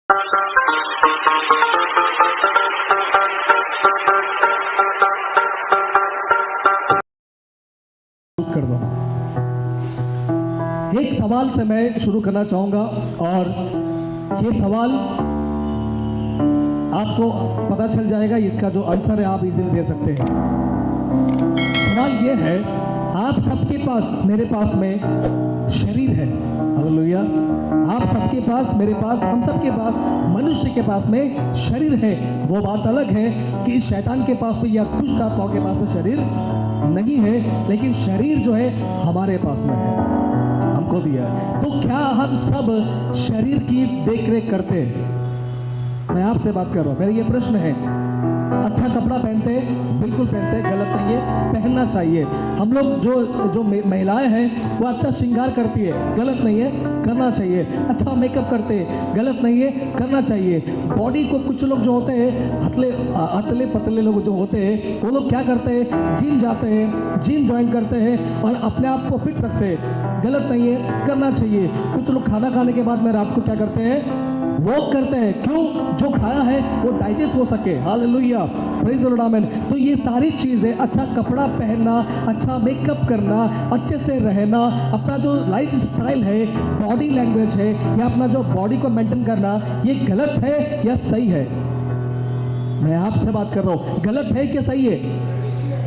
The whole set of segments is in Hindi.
कर दो। एक सवाल से मैं शुरू करना चाहूंगा और ये सवाल आपको पता चल जाएगा, इसका जो आंसर है आप इजीली दे सकते हैं। सवाल ये है, आप सबके पास मेरे पास में शरीर है, हालेलुया। आप सबके पास, मेरे पास, हम सबके पास, मनुष्य के पास में शरीर है। वो बात अलग है कि शैतान के पास में या दुष्ट आत्माओं के पास में शरीर नहीं है, लेकिन शरीर जो है हमारे पास में है, हमको दिया है। तो क्या हम सब शरीर की देखरेख करते हैं? मैं आपसे बात कर रहा हूं, मेरा ये प्रश्न है। अच्छा कपड़ा पहनते हैं, बिल्कुल पहनते हैं, गलत नहीं है, पहनना चाहिए। हम लोग जो महिलाएं हैं वो अच्छा श्रृंगार करती है, गलत नहीं है, करना चाहिए। अच्छा मेकअप करते हैं, गलत नहीं है, करना चाहिए। बॉडी को कुछ लोग जो होते हैं अतले पतले लोग जो होते हैं, वो लोग क्या करते हैं, जिम जाते हैं, जिम ज्वाइन करते हैं और अपने आप को फिट रखते हैं, गलत नहीं है, करना चाहिए। कुछ लोग खाना खाने के बाद में रात को क्या करते हैं, वॉक करते हैं। क्यों? जो खाया है वो डाइजेस्ट हो सके, हालेलुया, प्रेज़ द लॉर्ड, आमीन। तो ये सारी चीज़ें, अच्छा कपड़ा पहनना, अच्छा मेकअप करना, अच्छे से रहना, अपना जो लाइफ स्टाइल है, बॉडी लैंग्वेज है, या अपना जो बॉडी को मेंटेन करना, ये गलत है या सही है? मैं आपसे बात कर रहा हूँ, गलत है कि सही है?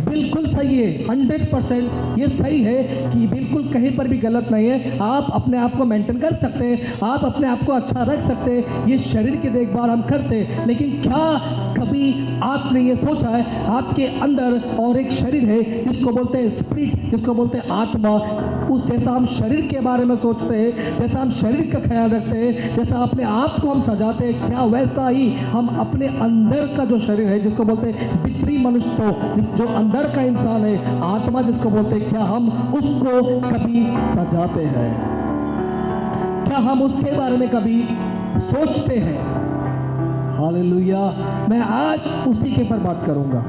बिल्कुल सही है, 100% ये सही है कि बिल्कुल कहीं पर भी गलत नहीं है। आप अपने आप को मेंटेन कर सकते हैं, आप अपने आप को अच्छा रख सकते हैं, ये शरीर की देखभाल हम करते हैं। लेकिन क्या कभी आपने ये सोचा है, आपके अंदर और एक शरीर है जिसको बोलते हैं स्पिरिट, जिसको बोलते हैं आत्मा। उस जैसा हम शरीर के बारे में सोचते हैं, जैसा हम शरीर का ख्याल रखते हैं, जैसा अपने आप को हम सजाते हैं, क्या वैसा ही हम अपने अंदर का जो शरीर है, जिसको बोलते हैं भीतरी मनुष्य, जो अंदर का इंसान है, आत्मा जिसको बोलते हैं, क्या हम उसको कभी सजाते हैं? क्या हम उसके बारे में कभी सोचते हैं? हालेलुया। मैं आज उसी के ऊपर बात करूंगा।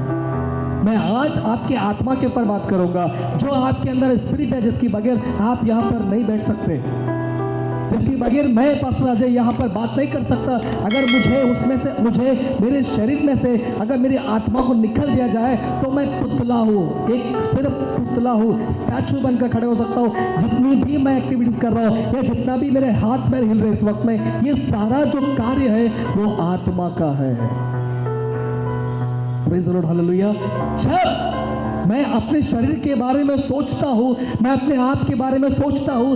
मैं आज आपके आत्मा के ऊपर बात करूंगा, जो आपके अंदर स्पिरिट है, जिसकी बगैर आप यहाँ पर नहीं बैठ सकते, जिसके बगैर मैं पास्टर अजय यहाँ पर बात नहीं कर सकता। अगर मुझे उसमें से, मुझे मेरे शरीर में से अगर मेरी आत्मा को निकल दिया जाए तो मैं पुतला हूँ, एक सिर्फ पुतला हूँ, स्टैचू बनकर खड़े हो सकता हूँ। जितनी भी मैं एक्टिविटीज कर रहा हूँ या जितना भी मेरे हाथ पैर हिल रहे इस वक्त में, ये सारा जो कार्य है वो आत्मा का है। Praise the Lord, hallelujah. जब मैं अपने शरीर के बारे में सोचता हूँ, मैं अपने आप के बारे में सोचता हूँ,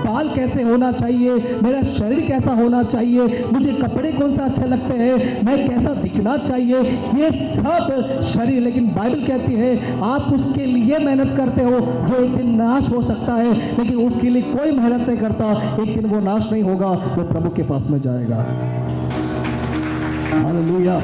बाल कैसे होना चाहिए, मेरा शरीर कैसा होना चाहिए, मुझे कपड़े कौन सा अच्छे लगते हैं, मैं कैसा दिखना चाहिए, ये सब शरीर। लेकिन बाइबल कहती है आप उसके लिए मेहनत करते हो जो एक दिन नाश हो सकता है, लेकिन उसके लिए कोई मेहनत नहीं करता, एक दिन वो नाश नहीं होगा, वो प्रभु के पास में जाएगा। हालेलुया।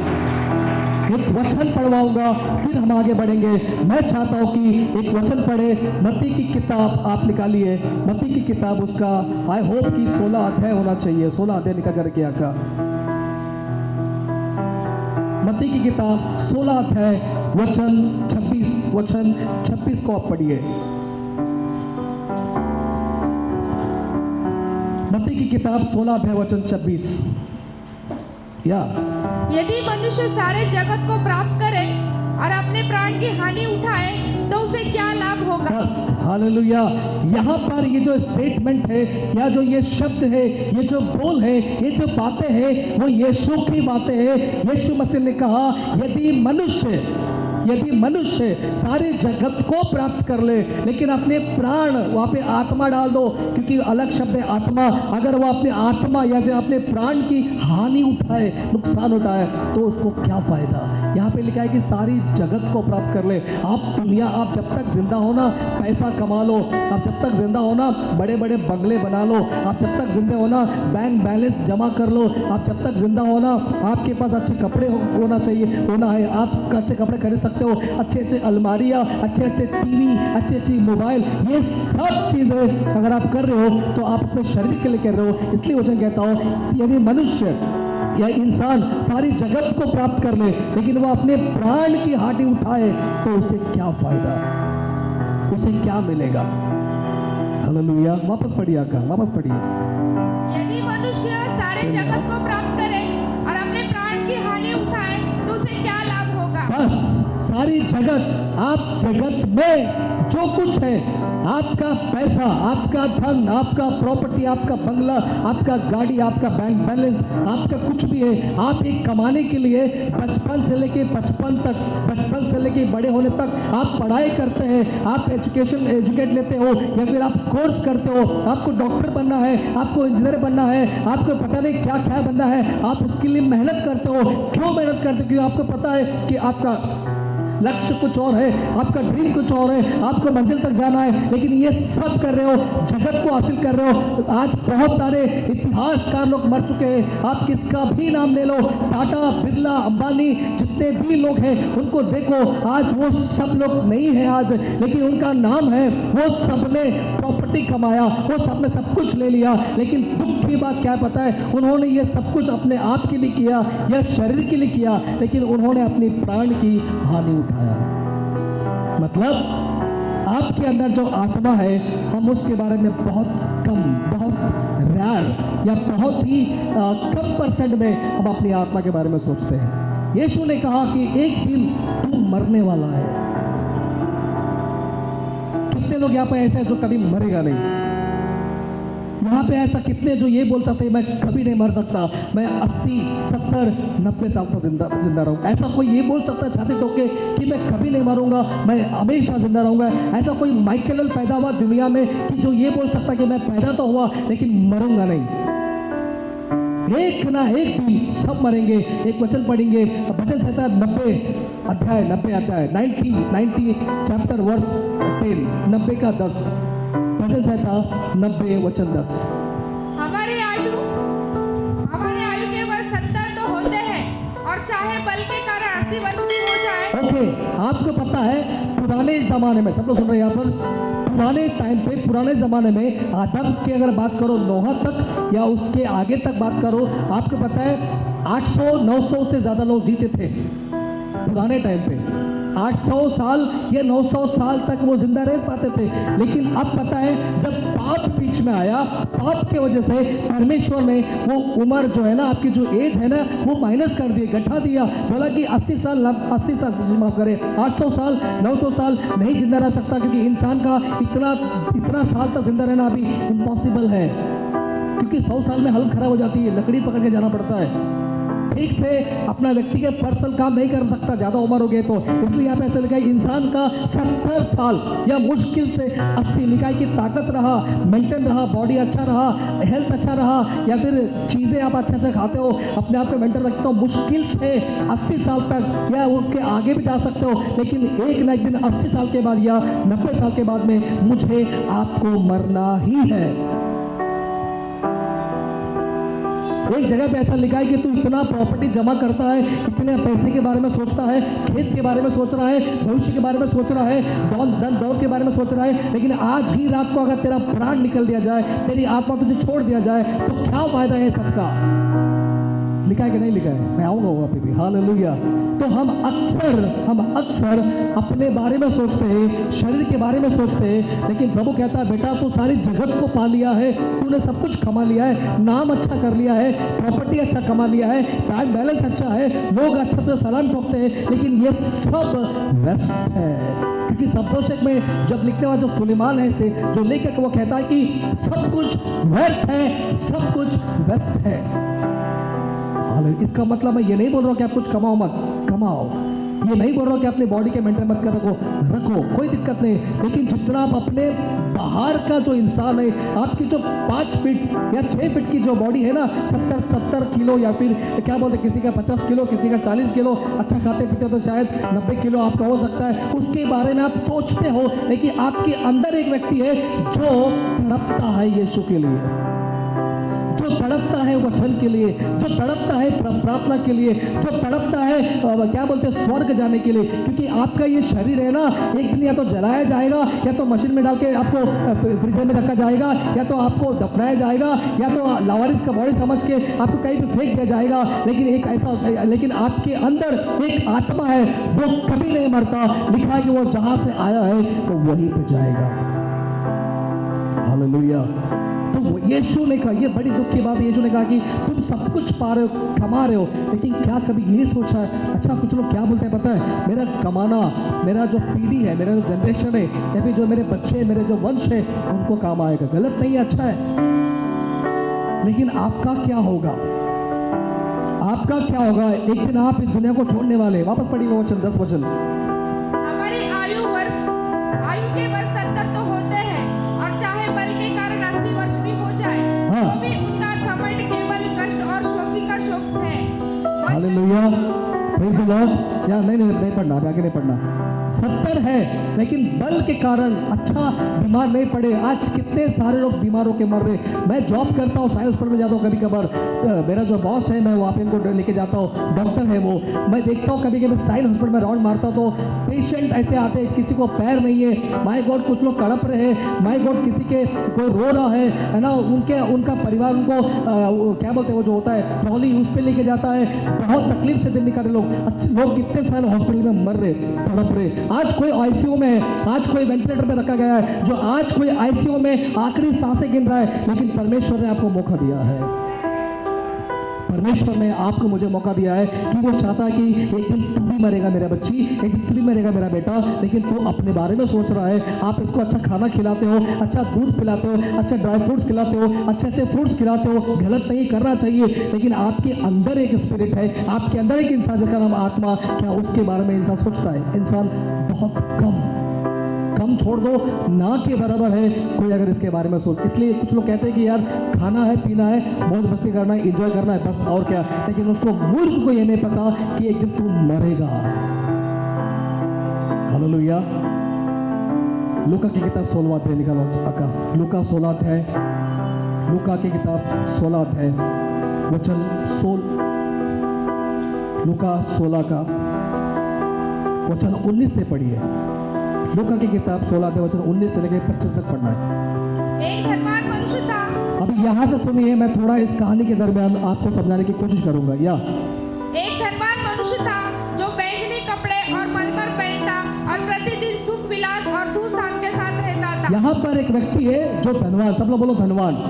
एक वचन पढ़वाऊंगा, फिर हम आगे बढ़ेंगे। मैं चाहता हूं कि एक वचन पढ़े। मत्ती की किताब आप निकालिए, मत्ती की किताब, उसका आई होप कि 16 अध्याय होना चाहिए, 16 अध्याय निकाल करके आका। मत्ती की किताब 16 अध्याय वचन 26 को आप पढ़िए। मत्ती की किताब 16 अध्याय वचन 26। यदि मनुष्य सारे जगत को प्राप्त करे और अपने प्राण की हानि उठाए तो उसे क्या लाभ होगा? बस, हालेलुया। यहाँ पर ये जो स्टेटमेंट है या जो ये शब्द है, ये जो बोल है, ये जो बातें हैं, वो यीशु की बातें हैं। यीशु मसीह ने कहा यदि मनुष्य सारे जगत को प्राप्त कर ले, लेकिन अपने प्राण, वहाँ पे आत्मा डाल दो क्योंकि अलग शब्द है आत्मा, अगर वो अपने आत्मा या फिर अपने प्राण की हानि उठाए, नुकसान उठाए, तो उसको क्या फायदा? यहाँ पे लिखा है कि सारी जगत को प्राप्त कर ले। आप जब तक जिंदा हो ना, पैसा कमा लो, आप जब तक जिंदा हो ना, बड़े बड़े बंगले बना लो, आप जब तक जिंदा हो ना, बैंक बैलेंस जमा कर लो, आप जब तक जिंदा हो ना, आपके पास अच्छे कपड़े होना है, आप अच्छे कपड़े खरीद सकते हो, अच्छे अच्छे अलमारियाँ, अच्छे अच्छे टीवी, अच्छी अच्छी मोबाइल, ये सब चीज़ें अगर आप कर रहे हो तो आप अपने शरीर के लिए कर रहे हो। इसलिए वचन कहता हूँ, यदि मनुष्य या इंसान सारी जगत को प्राप्त कर ले, लेकिन वो अपने प्राण की हानि उठाए, तो उसे क्या फायदा, उसे क्या मिलेगा? हालेलुया। वापस पढ़िए आका, वापस पढ़िए। यदि मनुष्य सारे जगत को प्राप्त करे सारी जगत, आप जगत में जो कुछ है, आपका पैसा, आपका धन, आपका प्रॉपर्टी, आपका बंगला, आपका गाड़ी, आपका बैंक बैलेंस, आपका कुछ भी है, आप एक कमाने के लिए बचपन से लेके बड़े होने तक आप पढ़ाई करते हैं, आप एजुकेट लेते हो, या फिर आप कोर्स करते हो, आपको डॉक्टर बनना है, आपको इंजीनियर बनना है, आपको पता नहीं क्या क्या बनना है, आप उसके लिए मेहनत करते हो। क्यों मेहनत करते हो? क्योंकि आपको पता है कि आपका लक्ष्य कुछ और है, आपका ड्रीम कुछ और है, आपको मंजिल तक जाना है, लेकिन ये सब कर रहे हो, जगत को हासिल कर रहे हो। आज बहुत सारे इतिहासकार लोग मर चुके हैं, आप किसका भी नाम ले लो, टाटा, बिरला, अंबानी, जितने भी लोग हैं उनको देखो, आज वो सब लोग नहीं है आज, लेकिन उनका नाम है, वो सबने प्रॉपर्टी कमाया, वो सबने सब कुछ ले लिया, लेकिन दुख की बात क्या पता है, उन्होंने ये सब कुछ अपने आप के लिए किया या शरीर के लिए किया, लेकिन उन्होंने अपनी प्राण की हानि उठाया। मतलब आपके अंदर जो आत्मा है, हम उसके बारे में बहुत कम, बहुत रेयर या बहुत ही कम परसेंट में हम अपनी आत्मा के बारे में सोचते हैं। यीशु ने कहा कि एक दिन तू मरने वाला है। कितने लोग यहाँ पे ऐसे हैं जो कभी मरेगा नहीं? यहाँ पे ऐसा कितने जो ये बोल सकते हैं मैं कभी नहीं मर सकता, मैं 80, 70, 90 साल तक जिंदा रहूँ? ऐसा कोई ये बोल सकता है छाती ठोक के कि मैं कभी नहीं मरूंगा, मैं हमेशा जिंदा रहूंगा? ऐसा कोई माइकल पैदा हुआ दुनिया में कि जो ये बोल सकता है कि मैं पैदा तो हुआ लेकिन मरूंगा नहीं? एक ना एक दिन सब मरेंगे। एक वचन पढ़ेंगे, भजन संहिता 90 अध्याय 90 चैप्टर वर्स 10, 90 का 10, भजन संहिता 90 वचन 10। हमारे आयु के वर्ष 70 तो होते हैं, और चाहे बल के कारण 80 वर्ष भी हो जाए। ओके, आपको पता है पुराने जमाने में, सब लोग सुन रहे हैं यहाँ पर, पुराने टाइम पे, पुराने ज़माने में आदम की अगर बात करो, नोह तक या उसके आगे तक बात करो, आपको पता है 800-900 से ज़्यादा लोग जीते थे पुराने टाइम पे। 800 साल या 900 साल तक वो जिंदा रह पाते थे। लेकिन अब पता है जब पाप बीच में आया, पाप की वजह से परमेश्वर ने वो उम्र जो है ना, आपकी जो एज है ना, वो माइनस कर दी, घटा दिया। बोला कि 80 साल माफ करें, 800 साल 900 साल नहीं जिंदा रह सकता, क्योंकि इंसान का इतना साल तक जिंदा रहना अभी इम्पॉसिबल है, क्योंकि 100 साल में हालत खराब हो जाती है, लकड़ी पकड़ के जाना पड़ता है, ठीक से अपना व्यक्तिगत पर्सनल काम नहीं कर सकता, ज़्यादा उम्र हो गई तो। इसलिए यहाँ पे ऐसा लिखा है इंसान का 70 साल या मुश्किल से 80, लिखा है कि ताकत रहा, मेंटेन रहा, बॉडी अच्छा रहा, हेल्थ अच्छा रहा, या फिर चीज़ें आप अच्छा अच्छा खाते हो, अपने आप को मेंटेन रखते हो, मुश्किल से 80 साल तक या उसके आगे भी जा सकते हो। लेकिन एक ना एक दिन 80 साल के बाद या 90 साल के बाद में मुझे आपको मरना ही है। एक जगह पे ऐसा लिखा है कि तू इतना प्रॉपर्टी जमा करता है, इतने पैसे के बारे में सोचता है, खेत के बारे में सोच रहा है, भविष्य के बारे में सोच रहा है, धन दौलत के बारे में सोच रहा है, लेकिन आज ही रात को अगर तेरा प्राण निकल दिया जाए, तेरी आत्मा तुझे छोड़ दिया जाए, तो क्या फायदा है सबका? लिखा है कि नहीं लिखा है? मैं आऊँगा वहाँ पे भी। हालेलुया। तो हम अक्सर अपने बारे में सोचते हैं, शरीर के बारे में सोचते हैं, लेकिन प्रभु कहता है बेटा तू सारी जगत को पा लिया है, तूने सब कुछ कमा लिया है, नाम अच्छा कर लिया है, प्रॉपर्टी अच्छा कमा लिया है, बैंक बैलेंस अच्छा है, लोग अच्छा तो सलाम ठोकते हैं, लेकिन ये सब व्यस्त है। क्योंकि सप्तोषक में जब लिखने वाला जो सुलेमान है से जो लेखक, वो कहता है कि सब कुछ व्यर्थ है, सब कुछ व्यस्त है। इसका मतलब मैं ये नहीं बोल रहा हूँ कि आप कुछ कमाओ मत, कमाओ, ये नहीं बोल रहा हूँ कि अपनी बॉडी के मेंटेन मत रखो, कोई दिक्कत नहीं, लेकिन जितना आप अपने बाहर का जो इंसान है, आपकी जो 5 फीट या 6 फीट की जो बॉडी है ना, 70 किलो या फिर क्या बोलते, किसी का 50 किलो, किसी का 40 किलो, अच्छा खाते पीते तो शायद 90 किलो आपका हो सकता है, उसके बारे में आप सोचते हो, लेकिन आपके अंदर एक व्यक्ति है जो तड़पता है यीशु के लिए, जो तड़पता है वचन के लिए, जो तड़पता है प्रार्थना के लिए, जो तड़पता है क्या बोलते हैं स्वर्ग जाने के लिए। क्योंकि आपका ये शरीर है ना, एक दिन या तो जलाया जाएगा, या तो मशीन में डाल के आपको फ्रीजर में रखा जाएगा, या तो आपको दफनाया जाएगा, या तो लावारिस का बॉडी समझ के आपको कहीं भी फेंक दिया जाएगा। लेकिन आपके अंदर एक आत्मा है, वो कभी नहीं मरता। लिखा है कि वो जहां से आया है वो वहीं पे जाएगा। हालेलुया। तो यीशु ने कहा, ये बड़ी दुख की बात है, यीशु ने कहा कि तुम सब कुछ पा रहे हो, कमा रहे हो, लेकिन क्या कभी ये सोचा है? अच्छा, कुछ लोग क्या बोलते हैं पता है, मेरा कमाना, मेरा जो पीढ़ी है, मेरा जो जनरेशन है, या फिर जो मेरे बच्चे, मेरे जो वंश है, उनको काम आएगा। गलत नहीं है, अच्छा है, लेकिन आपका क्या होगा? आपका क्या होगा? एक दिन आप इस दुनिया को छोड़ने वाले। वापस पढ़िए वो वचन, 10 वचन। हमारी आयु के वर्ष 70 तो होते हैं, और चाहे बल के कारण 80 वर्ष भी हो जाए, हाँ। तो भी उनका घमंड केवल कष्ट और शोकी का शोक है। Hallelujah, praise the Lord. या नहीं पढ़ना, आगे नहीं पढ़ना। 70 है, लेकिन बल के कारण अच्छा बीमार नहीं पड़े। आज कितने सारे लोग बीमार होकर मर रहे। मैं जॉब करता हूँ, साइंस हॉस्पिटल में जाता हूँ कभी कभार, मेरा जो बॉस है, मैं वहाँ पे इनको लेके जाता हूँ, डॉक्टर है वो, मैं देखता हूँ कभी कभी साइंस हॉस्पिटल में राउंड मारता तो पेशेंट ऐसे आते हैं, किसी को पैर नहीं है, माय गॉड, कुछ लोग तड़प रहे हैं, माय गॉड, किसी के कोई रो रहा है ना, उनका परिवार उनको क्या बोलते हैं वो जो होता है ट्रॉली, उस पर लेके जाता है। बहुत तकलीफ से दिन निकाले लोग। अच्छे लोग कितने सारे हॉस्पिटल में मर रहे, तड़प रहे। आज कोई आईसीयू में है, आज कोई वेंटिलेटर पे रखा गया है, जो आज कोई आईसीयू में आखिरी सांसें गिन रहा है, लेकिन परमेश्वर ने आपको मौका दिया है। परमेश्वर ने आपको मुझे मौका दिया है कि वो चाहता है कि एक दिन तू भी मरेगा मेरा बच्ची, एक दिन तू भी मरेगा मेरा बेटा, लेकिन तू अपने बारे में सोच रहा है। आप इसको अच्छा खाना खिलाते हो, अच्छा दूध पिलाते हो, अच्छा ड्राई फ्रूट्स खिलाते हो, अच्छे अच्छे फ्रूट्स खिलाते हो, गलत नहीं करना चाहिए, लेकिन आपके अंदर एक स्पिरिट है, आपके अंदर एक इंसान जिसका नाम आत्मा, क्या उसके बारे में इंसान सोचता है? इंसान बहुत कम छोड़ दो, ना के बराबर है कोई अगर इसके बारे में सोच। इसलिए कुछ लोग कहते हैं कि यार खाना है, पीना है, मौज मस्ती करना है, एंजॉय करना है, बस और क्या। लेकिन उसको मूर्ख को ये नहीं पता कि एक दिन तू मरेगा। हालेलुया। लूका की किताब 16वां अध्याय निकालो अक्का, लूका 16 अध्याय, लूका की किताब 16 अध्याय वचन 16, लूका 16 का वचन 19 से पढ़िए। लूका की किताब 16 अध्याय वचन 19 से लेकर 25 तक पढ़ना है। एक धनवान मनुष्य था। अब यहाँ से सुनिए, मैं थोड़ा इस कहानी के दरमियान आपको समझाने की कोशिश करूंगा। एक धनवान मनुष्य था जो बैंगनी कपड़े और मलमल पहनता और प्रतिदिन सुख विलास और धूमधाम के साथ रहता था। यहाँ पर एक व्यक्ति है जो धनवान, सब लोग बोलो धनवान।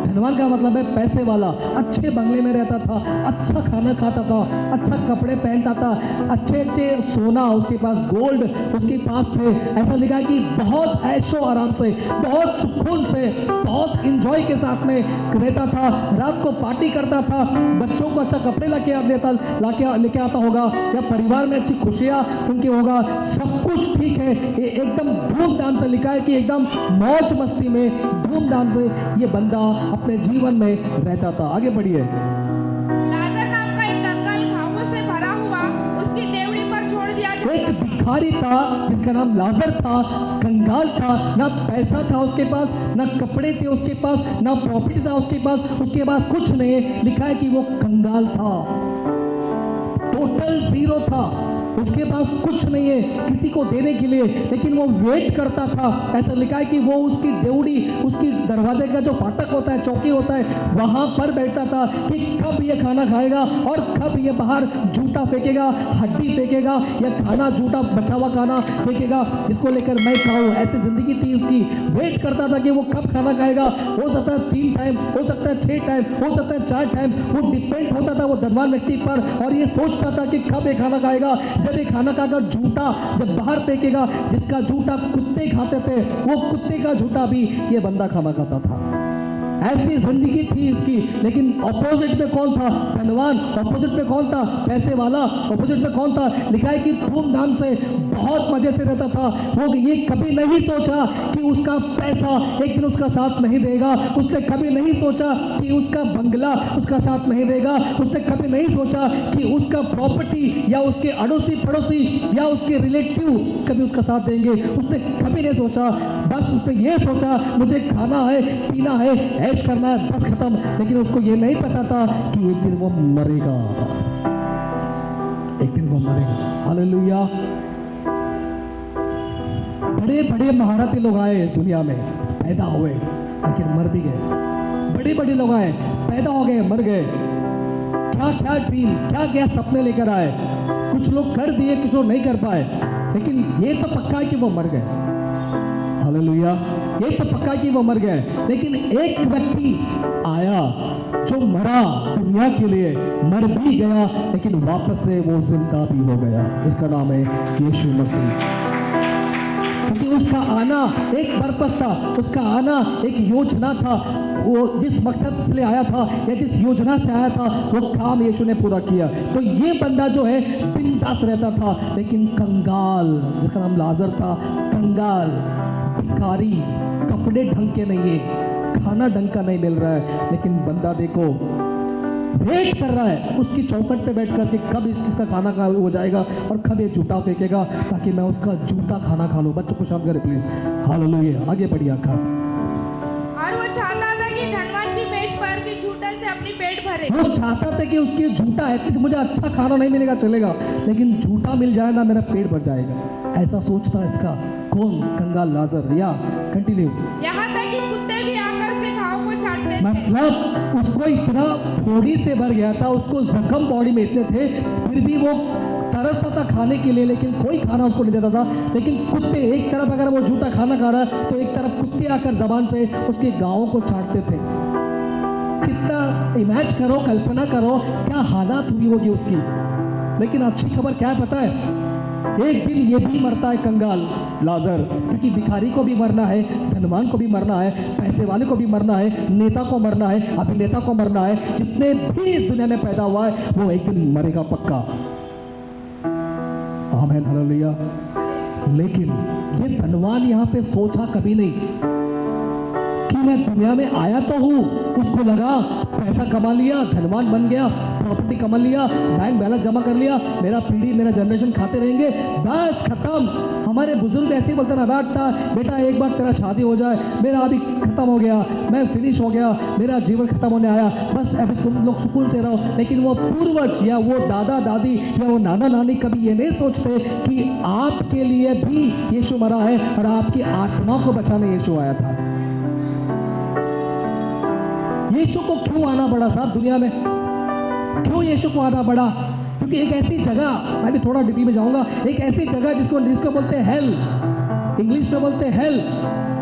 धनवान का मतलब है पैसे वाला, अच्छे बंगले में रहता था, अच्छा खाना खाता था, अच्छा कपड़े पहनता था, अच्छे सोना उसके पास, गोल्ड उसके पास थे। ऐसा लिखा है कि बहुत ऐशो आराम से, बहुत सुकून से, बहुत इंजॉय के साथ में रहता था। रात को पार्टी करता था, बच्चों को अच्छा कपड़े लेके आता होगा, या परिवार में अच्छी खुशियाँ उनकी होगा, सब कुछ ठीक है। ये एकदम धूमधाम से लिखा है कि एकदम मौज मस्ती में धूमधाम से ये बंदा अपने जीवन में रहता था। आगे बढ़िए। लाजर नाम का एक कंगाल घावों से भरा हुआ उसकी डेवढ़ी पर छोड़ दिया गया। एक भिखारी था जिसका नाम लाजर था, कंगाल था, ना पैसा था उसके पास, ना कपड़े थे उसके पास, ना प्रॉपर्टी था उसके पास कुछ नहीं। लिखा है कि वो कंगाल था, टोटल जीरो था, उसके पास कुछ नहीं है किसी को देने के लिए, लेकिन वो वेट करता था। ऐसा लिखा है कि वो उसकी डेवड़ी, उसकी दरवाजे का जो फाटक होता है, चौकी होता है, वहां पर बैठता था कि कब ये खाना खाएगा और कब ये बाहर जूता फेंकेगा, हड्डी फेंकेगा, या खाना जूता बचा हुआ खाना फेंकेगा जिसको लेकर मैं खाऊं। ऐसी जिंदगी थी इसकी। वेट करता था कि वो कब खाना खाएगा। हो सकता है 3 टाइम, हो सकता है 6 टाइम, हो सकता है 4 टाइम, वो डिपेंड होता था वो धनवान व्यक्ति पर। और ये सोचता था कि कब ये खाना खाएगा। जब ये खाना खाकर जूता जब बाहर फेंकेगा, जिसका जूता कुत्ते खाते थे, वो कुत्ते का जूता भी ये बंदा खाना खाता था। ऐसी जिंदगी थी इसकी। लेकिन ऑपोजिट में कौन था? धनवान। ऑपोजिट में कौन था? पैसे वाला। ऑपोजिट में कौन था? लिखा है कि धूमधाम से बहुत मजे से रहता था। वो ये कभी नहीं सोचा कि उसका पैसा एक दिन उसका साथ नहीं देगा। उसने कभी नहीं सोचा कि उसका बंगला उसका साथ नहीं देगा। उसने कभी नहीं सोचा कि उसका प्रॉपर्टी या उसके अड़ोसी पड़ोसी या उसके रिलेटिव कभी उसका साथ देंगे। उसने कभी नहीं सोचा। बस उसने ये सोचा मुझे खाना है, पीना है, ऐश करना है, बस खत्म। लेकिन उसको ये नहीं पता था कि एक दिन वो मरेगा, एक दिन वो मरेगा। हालेलुया। बड़े बड़े महारथी लोग आए दुनिया में, पैदा हुए लेकिन मर भी गए। बड़े बड़े लोग आए, पैदा हो गए, मर गए। क्या क्या ड्रीम, क्या क्या सपने लेकर आए। कुछ लोग कर दिए, कुछ लोग नहीं कर पाए, लेकिन ये तो पक्का है कि वो मर गए। हालेलुया। ये तो पक्का कि वो मर गया है, लेकिन एक व्यक्ति आया जो मरा दुनिया के लिए, मर भी गया लेकिन वापस से वो जिंदा भी हो गया, जिसका नाम है यीशु मसीह। क्योंकि उसका आना एक पर्पस था, उसका आना एक योजना था। वो जिस मकसद से आया था या जिस योजना से आया था वो काम यीशु ने पूरा किया। तो ये बंदा जो है बिंदास रहता था, लेकिन कंगाल, जिसका नाम लाजर था, कंगाल, भिखारी, कपड़े ढंग के नहीं है, खाना ढंग का नहीं मिल रहा है, लेकिन बंदा देखो वेट कर रहा है उसकी चौखट पे बैठ कर के कब इसका खाना खा हो जाएगा और कब ये जूता फेंकेगा ताकि मैं उसका जूता खाना खा लूँ। बच्चों को शांत करें प्लीज। हालेलुया। आगे बढ़िए आका। और वो चाहता था कि धनवान की मेज पर की झूठन से अपनी पेट भरे। वो चाहता था कि उसकी झूठा है कि मुझे अच्छा खाना नहीं मिलेगा चलेगा, लेकिन झूठा मिल जाए ना मेरा पेट भर जाएगा, ऐसा सोचता इसका कौन? कंगाल लाजर। या कंटिन्यू। यहाँ तक कि कुत्ते भी आकर उसके घावों को चाटते थे। मतलब उसको इतना फोड़ी से भर गया था, उसको जख्म बॉडी में इतने थे, फिर भी वो तरसता था खाने के लिए, लेकिन कोई खाना उसको नहीं देता था। लेकिन कुत्ते, एक तरफ अगर वो झूठा खाना खा रहा है तो एक तरफ कुत्ते आकर जबान से उसके गाँव को चाटते थे। कितना इमेज करो, कल्पना करो क्या हालात हुई होगी उसकी। लेकिन अच्छी खबर क्या है पता है? एक दिन ये भी मरता है कंगाल लाजर, क्योंकि भिखारी को भी मरना है, धनवान को भी मरना है, पैसे वाले को भी मरना है, नेता को मरना है, अभिनेता को मरना है, जितने भी इस दुनिया में पैदा हुआ है वो एक दिन मरेगा पक्का। आमीन, हालेलुया। लेकिन ये धनवान यहाँ पे सोचा कभी नहीं कि मैं दुनिया में आया तो हूँ, उसको लगा पैसा कमा लिया, धनवान बन गया, प्रॉपर्टी कमा लिया, बैंक बैलेंस जमा कर लिया, मेरा पीढ़ी मेरा जनरेशन खाते रहेंगे, बस खत्म। हमारे बुजुर्ग ऐसे ही बोलते ना, बेटा एक बार तेरा शादी हो जाए, मेरा अभी खत्म हो गया, मैं फिनिश हो गया, मेरा जीवन खत्म होने आया, बस अभी तुम लोग सुकून से रहो। लेकिन वो पूर्वज या वो दादा दादी या वो नाना नानी कभी ये नहीं सोचते कि आपके लिए भी यीशु मरा है और आपकी आत्मा को बचाने यीशु आया था। यीशु को क्यों आना पड़ा साहब दुनिया में? क्यों यीशु को आना पड़ा? क्योंकि एक ऐसी जगह, मैं भी थोड़ा डिटेल में जाऊंगा, एक ऐसी जगह जिसको बोलते हैं हेल, इंग्लिश में बोलते हैं हेल,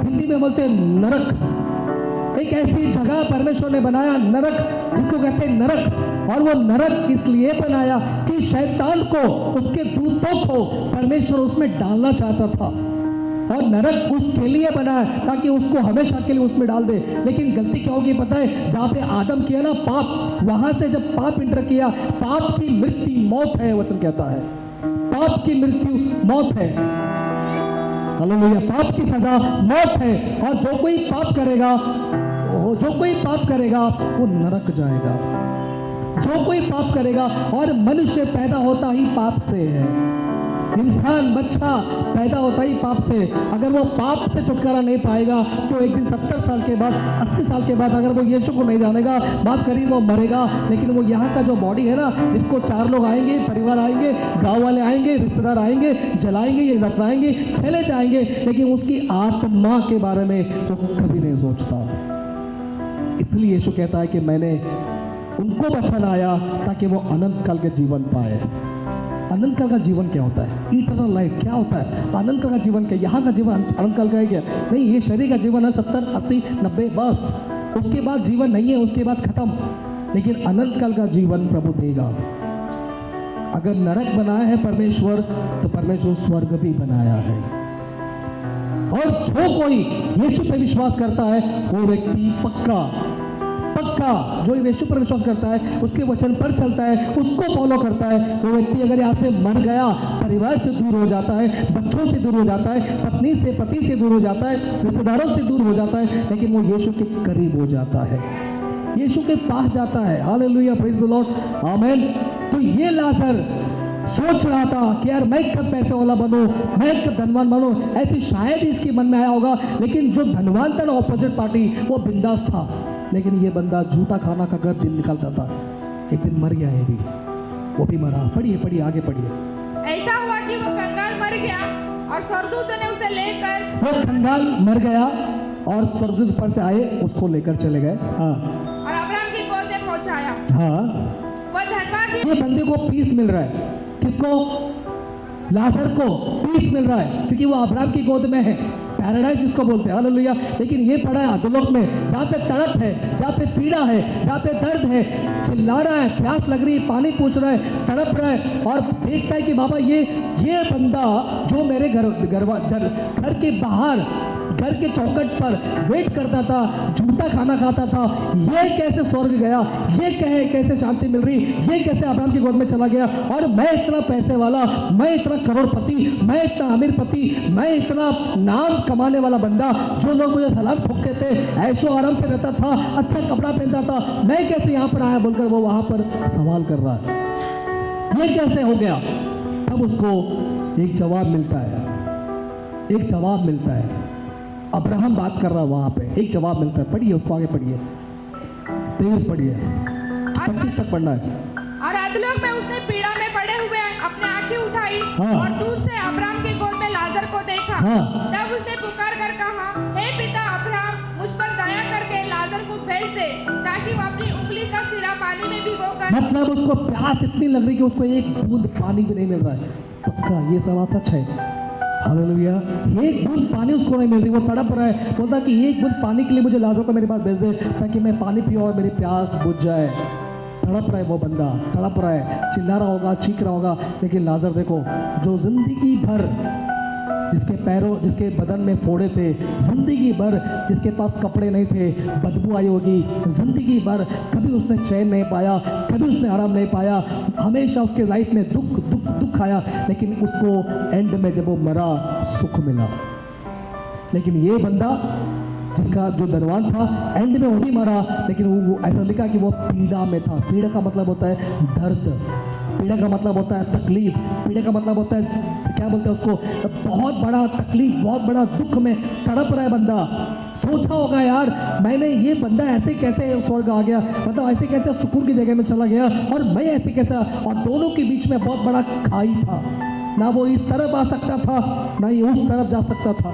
हिंदी में बोलते हैं नरक। एक ऐसी जगह परमेश्वर ने बनाया नरक, जिसको कहते हैं नरक। और वो नरक इसलिए बनाया कि शैतान को, उसके दूतों को परमेश्वर उसमें डालना चाहता था। और नरक उसके लिए बना है ताकि उसको हमेशा के लिए उसमें डाल दे। लेकिन गलती क्या होगी पता है? जहाँ पे आदम किया ना पाप, वहां से जब पाप इंटर किया, पाप की मृत्यु मौत है, वचन कहता है पाप की मृत्यु मौत है। हालेलुया। पाप की सजा मौत है। और जो कोई पाप करेगा वो नरक जाएगा। जो कोई पाप करेगा, और मनुष्य पैदा होता ही पाप से है, इंसान बच्चा पैदा होता ही पाप से। अगर वो पाप से छुटकारा नहीं पाएगा तो एक दिन 70 साल के बाद, 80 साल के बाद अगर वो यीशु को नहीं जानेगा, बात करिए वो मरेगा। लेकिन वो यहाँ का जो बॉडी है ना, जिसको 4 लोग आएंगे, परिवार आएंगे, गांव वाले आएंगे, रिश्तेदार आएंगे, जलाएंगे, ये दफनाएंगे, चले जाएंगे, लेकिन उसकी आत्मा के बारे में वो कभी नहीं सोचता। इसलिए यीशु कहता है कि मैंने उनको बचाना आया ताकि वो अनंत काल के जीवन पाए। अनंत काल का जीवन क्या होता है? इटर्नल लाइफ क्या होता है? अनंत काल का जीवन क्या? यहाँ का जीवन अनंत काल का है क्या? नहीं, ये शरीर का जीवन है 70, 80, 90 बस। उसके बाद जीवन नहीं है, उसके बाद खत्म। लेकिन अनंत काल का जीवन प्रभु देगा। अगर नरक बनाया है परमेश्वर, तो परमेश्वर स्वर्ग भी बनाया है। और जो कोई यीशु पर विश्वास करता है वो व्यक्ति पक्का जो यीशु पर विश्वास करता है, उसके वचन पर चलता है, उसको फॉलो करता है, वो व्यक्ति अगर यहाँ से मर गया, परिवार से दूर हो जाता है, बच्चों से दूर हो जाता है, पत्नी से, पति से दूर हो जाता है, रिश्तेदारों से दूर हो जाता है, लेकिन वो यीशु के करीब हो जाता है, यीशु के पास जाता है। हालेलुया, प्रेज द लॉर्ड, आमीन। तो ये लाजर सोच रहा था कि यार मैं कब पैसे वाला बनूं, मैं कब धनवान बनूं, ऐसे शायद इसके मन में आया होगा। लेकिन जो धनवान था ना, ऑपोजिट पार्टी, वो बिंदास था। लेकिन ये बंदा झूठा खाना खाकर दिन निकालता था। एक दिन मर गया है भी, वो भी मरा। पढ़िए आगे पढ़िए। ऐसा हुआ कि वो कंगाल मर गया और स्वर्गदूतों ने उसे लेकर, वो कंगाल मर गया और स्वर्गदूत ऊपर से आए, उसको लेकर चले गए। हाँ, और अब्राहम की गोद में पहुंचाया। हाँ, वह धनवान भी, ये बंदे को पीस मिल रहा है। किसको? लाजर को पीस मिल रहा है, क्योंकि वो अब्राहम की गोद में है। पैराडाइज जिसको बोलते हैं, हालेलुया। लेकिन ये पड़ा है अधोलोक में, जहाँ पे तड़प है, जहाँ पे पीड़ा है, जहाँ पे दर्द है, चिल्ला रहा है, प्यास लग रही है, पानी पूछ रहा है, तड़प रहा है और देखता है कि बाबा ये बंदा जो मेरे घर के बाहर, घर के चौखट पर वेट करता था, झूठा खाना खाता था, ये कैसे स्वर्ग गया, ये कैसे शांति मिल रही, ये कैसे अब्राहम की गोद में चला गया, और मैं इतना पैसे वाला, मैं इतना करोड़पति, मैं इतना अमीर पति, मैं इतना नाम कमाने वाला बंदा, जो लोग मुझे सलाम ठोकते थे, ऐशो आराम से रहता था, अच्छा कपड़ा पहनता था, मैं कैसे यहाँ पर आया बोलकर वो वहाँ पर सवाल कर रहा है, ये कैसे हो गया। तब उसको एक जवाब मिलता है, एक जवाब मिलता है। अब्राहम बात कर रहा है वहां पे, एक जवाब मिलता है। पढ़िए उसको, आगे पढ़िए, 23 पढ़िए, 25 तक पढ़ना है। और अधोलोक में उसने पीड़ा में पड़े हुए अपने आंखें उठाई और दूर से अब्राहम की गोद में लाजर को देखा। तब उसने पुकार कर कहा, हे पिता अब्राहम, मुझ पर दया करके लाजर को भेज दे, ताकि वो अपनी उंगली का सिरा पानी में भिगोकर। मतलब उसको प्यास इतनी लग रही कि उसको एक बूंद पानी भी नहीं मिल रहा है। पक्का ये सवाल सच है, हालेलुया। एक बूंद पानी उसको नहीं मिल रही, वो तड़प रहा है, बोलता कि एक बूंद पानी के लिए मुझे लाजर को मेरे पास भेज दे, ताकि मैं पानी पीऊँ और मेरी प्यास बुझ जाए। तड़प रहा है वो बंदा, तड़प रहा है, चिल्ला रहा होगा, चीख रहा होगा। लेकिन लाजर देखो, जो जिंदगी भर जिसके पैरों, जिसके बदन में फोड़े थे, जिंदगी भर जिसके पास कपड़े नहीं थे, बदबू आई होगी, जिंदगी भर कभी उसने चैन नहीं पाया, कभी उसने आराम नहीं पाया, हमेशा उसके लाइफ में दुख दुख दुख आया, लेकिन उसको एंड में जब वो मरा सुख मिला। लेकिन ये बंदा जिसका जो धनवान था, एंड में वो भी मरा, लेकिन वो ऐसा लिखा कि वो पीड़ा में था। पीड़ा का मतलब होता है दर्द, पीड़ा का मतलब होता है तकलीफ, पीड़ा का मतलब होता है क्या बोलते हैं उसको, बहुत बड़ा तकलीफ, बहुत बड़ा दुख में तड़प रहा है बंदा। सोचा होगा यार, मैंने ये बंदा ऐसे कैसे स्वर्ग आ गया, मतलब ऐसे कैसे सुकून की जगह में चला गया, और मैं ऐसे कैसे, और दोनों के बीच में बहुत बड़ा खाई था, ना वो इस तरफ आ सकता था, ना ये उस तरफ जा सकता था।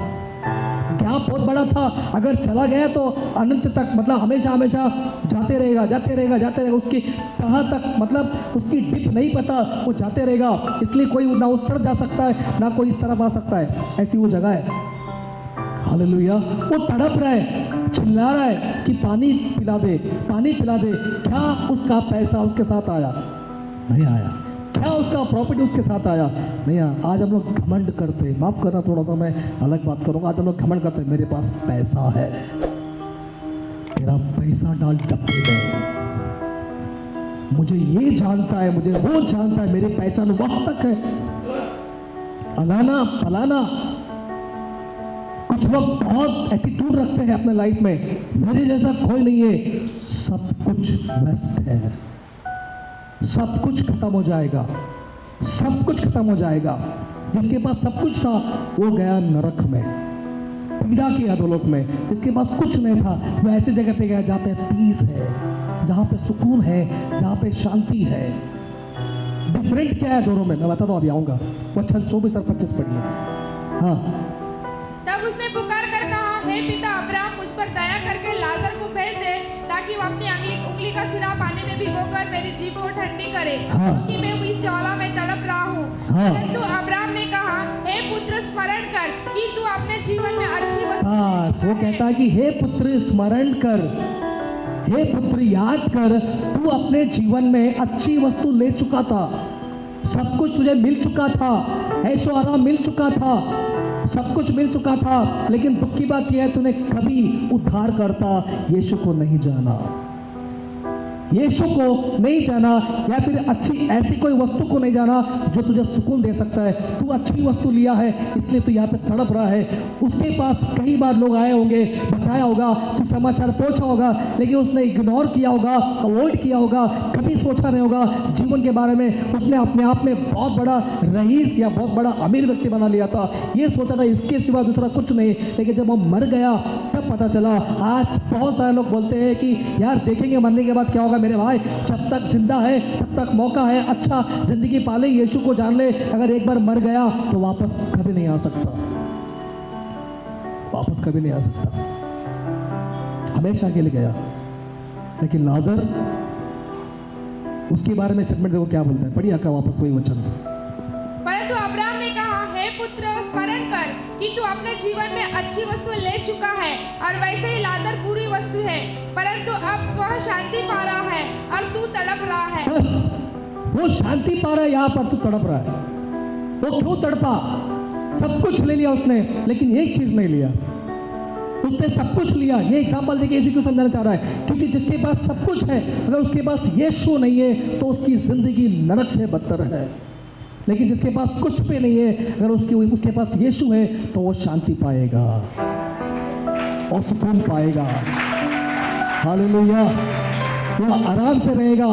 गैप बहुत बड़ा था, अगर चला गया तो अनंत तक, मतलब हमेशा हमेशा जाते रहेगा, जाते रहेगा, जाते रहेगा, उसकी तह तक, मतलब उसकी डिप नहीं पता, वो जाते रहेगा। इसलिए कोई ना उस तरफ जा सकता है, ना कोई इस तरफ आ सकता है, ऐसी वो जगह है। हालेलुया। वो तड़प रहा है, चिल्ला रहा है कि पानी पिला दे, पानी पिला दे। क्या उसका पैसा उसके साथ आया? नहीं आया। क्या उसका प्रॉपर्टी उसके साथ आया? नहीं आया। आज हम लोग घमंड करते, माफ करना थोड़ा सा मैं अलग बात करूंगा, आज हम लोग घमंड करते, मेरे पास पैसा है। तेरा पैसा डाल डब्बे में, मुझे ये जानता है, मुझे वो जानता है, मेरी पहचान वहां तक है। अलाना फलाना, कुछ लोग बहुत एटीट्यूड रखते हैं अपने लाइफ में, मेरे जैसा कोई नहीं है। सब कुछ बेस्ट है, सब कुछ खत्म हो जाएगा, सब कुछ खत्म हो जाएगा। जिसके पास सब कुछ था वो गया नरक में, पीड़ा की अधोलोक में। जिसके पास कुछ नहीं था वो ऐसी जगह पे गया जहाँ पे पीस है, जहाँ पे सुकून है, जहाँ पे शांति है। डिफरेंट क्या है दोनों में, मैं बताता हूँ, अभी आऊँगा। वो 24 और 25 पढ़िए। हाँ। तब उसने पुकार कर कहा, हे पिता अब्राहम, मुझ पर दया करके लाजर को भेज दे, ताकि वो अपनी उंगली का सिरा पानी में भिगोकर मेरी जीभ को ठंडी करे, क्योंकि मैं इस ज्वाला में तड़प रहा हूँ। परंतु अब्राहम ने कहा, हे पुत्र, स्मरण कर कि तू अपने जीवन में अच्छी वस्तु। वो कहता है कि हे पुत्र स्मरण कर, हे पुत्र याद कर, तू अपने जीवन में अच्छी वस्तु ले चुका था, सब कुछ तुझे मिल चुका था, ऐशो आराम मिल चुका था, सब कुछ मिल चुका था। लेकिन दुख की बात यह है, तूने कभी उद्धारकर्ता यीशु को नहीं जाना, यीशु को नहीं जाना, या फिर अच्छी ऐसी कोई वस्तु को नहीं जाना जो तुझे सुकून दे सकता है। तू अच्छी वस्तु लिया है, इसलिए तू यहाँ पे तड़प रहा है। उसके पास कई बार लोग आए होंगे, बताया होगा, सुसमाचार पहुंचा होगा, लेकिन उसने इग्नोर किया होगा, अवॉइड किया होगा, कभी सोचा नहीं होगा जीवन के बारे में। उसने अपने आप में बहुत बड़ा रईस या बहुत बड़ा अमीर व्यक्ति बना लिया था, ये सोचा था इसके सिवा दूसरा कुछ नहीं। लेकिन जब वो मर गया तब पता चला। आज बहुत सारे लोग बोलते हैं कि यार देखेंगे मरने के बाद क्या होगा। मेरे भाई, जब तक जिंदा है तब तक मौका है, अच्छा जिंदगी पाले, यीशु को जान ले। अगर एक बार मर गया तो वापस कभी नहीं आ सकता, वापस कभी नहीं आ सकता, हमेशा के लिए गया। लेकिन लाजर, उसके बारे में स्टेटमेंट देखो क्या बोलता है, पढ़िए आका वापस वही वचन। परंतु अब्राहम ने कहा, हे पुत्र, स्मरण कर कि तू अपने जीवन में अच्छी वस्तु ले चुका है और वैसे ही लाजर बुरी वस्तु है, परंतु अब वह शांति पा रहा है और तू तड़प रहा है। बस वो शांति पा रहा है, यहाँ पर तू तड़प रहा है। वो क्यों तड़पा? सब कुछ ले लिया उसने, लेकिन एक चीज नहीं लिया। उसने सब कुछ लिया। ये एग्जाम्पल देखिए यीशु क्यों समझाना चाह रहा है, क्योंकि जिसके पास सब कुछ है, अगर उसके पास यीशु नहीं है तो उसकी जिंदगी नरक से बदतर है। लेकिन जिसके पास कुछ भी नहीं है, अगर उसके पास यीशु है तो वो शांति पाएगा और सुकून पाएगा। हालेलुया। वो आराम से रहेगा।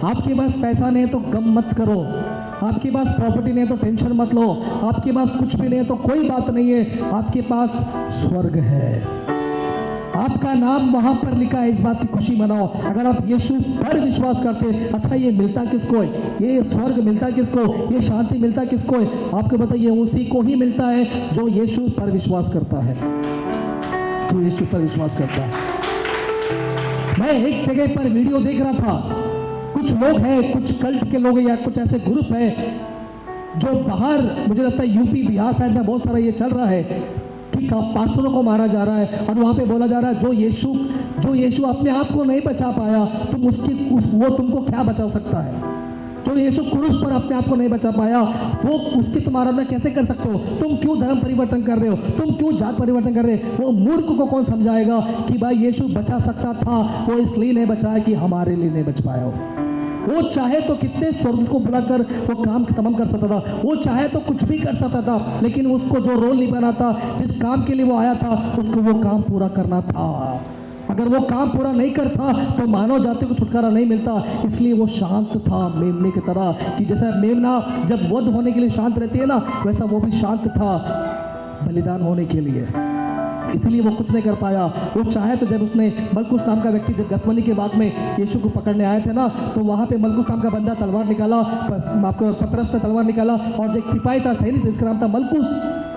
आपके पास पैसा नहीं है तो गम मत करो, आपके पास प्रॉपर्टी नहीं है तो टेंशन मत लो, आपके पास कुछ भी नहीं है तो कोई बात नहीं है, आपके पास स्वर्ग है। आपका नाम वहां पर लिखा है, इस बात की खुशी मनाओ। अगर आप यीशु पर विश्वास करते, अच्छा ये मिलता किसको है, ये स्वर्ग मिलता किसको, ये शांति मिलता किसको है? आपको बताइए, उसी को ही मिलता है जो यीशु पर विश्वास करता है, जो यीशु पर विश्वास करता है। मैं एक जगह पर वीडियो देख रहा था, कुछ लोग हैं, कुछ कल्ट के लोग हैं या कुछ ऐसे ग्रुप है जो बाहर, मुझे लगता है यूपी बिहार साइड में बहुत सारा ये चल रहा है कि पास्टरों को मारा जा रहा है और वहाँ पे बोला जा रहा है जो यीशु अपने आप को नहीं बचा पाया, तुम वो तुमको क्या बचा सकता है? जो यीशु क्रूस पर अपने आप को नहीं बचा पाया, वो उसकी तुम आराधना कैसे कर सकते हो? तुम क्यों धर्म परिवर्तन कर रहे हो? तुम क्यों जात परिवर्तन कर रहे हो? वो मूर्ख को कौन समझाएगा कि भाई यीशु बचा सकता था, वो इसलिए नहीं बचाया कि हमारे लिए नहीं बच पाया हो। वो चाहे तो कितने स्वर्ग को बुलाकर वो काम तमाम कर सकता था, वो चाहे तो कुछ भी कर सकता था, लेकिन उसको जो रोल निभाना था, जिस काम के लिए वो आया था, उसको वो काम पूरा करना था। अगर वो काम पूरा नहीं करता तो मानव जाति को छुटकारा नहीं मिलता। इसलिए वो शांत था मेमने की तरह, कि जैसा मेमना जब वध होने के लिए शांत रहती है ना, वैसा वो भी शांत था बलिदान होने के लिए। इसलिए वो कुछ नहीं कर पाया। वो चाहे तो जब उसने मलकुस नाम का व्यक्ति जब गतमनी के बाग में यीशु को पकड़ने आए थे ना, तो वहाँ पे मलकुस नाम का बंदा तलवार निकाला, आपको पतरस ने तलवार निकाला और जो एक सिपाही था, सैनिक जिसका नाम था मलकुस,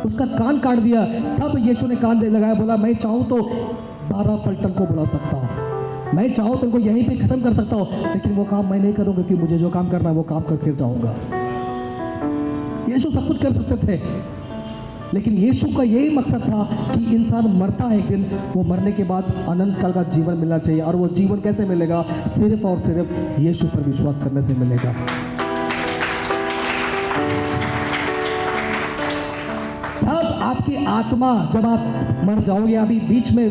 उसका कान काट दिया। तब यीशु ने कान दे लगाया, बोला मैं चाहूँ तो 12 पलटन को बुला सकता हूँ, मैं चाहूँ तो उनको यहीं पे ख़त्म कर सकता हूँ, लेकिन वो काम मैं नहीं करूँगा, क्योंकि मुझे जो काम करना है वो काम कर फिर जाऊँगा। यीशु सब कुछ कर सकते थे, लेकिन यीशु का यही मकसद था कि इंसान मरता है एक दिन, वो मरने के बाद अनंत काल का जीवन मिलना चाहिए। और वो जीवन कैसे मिलेगा? सिर्फ और सिर्फ यीशु पर विश्वास करने से मिलेगा। तब आपकी आत्मा, जब आप मर जाओगे, अभी बीच में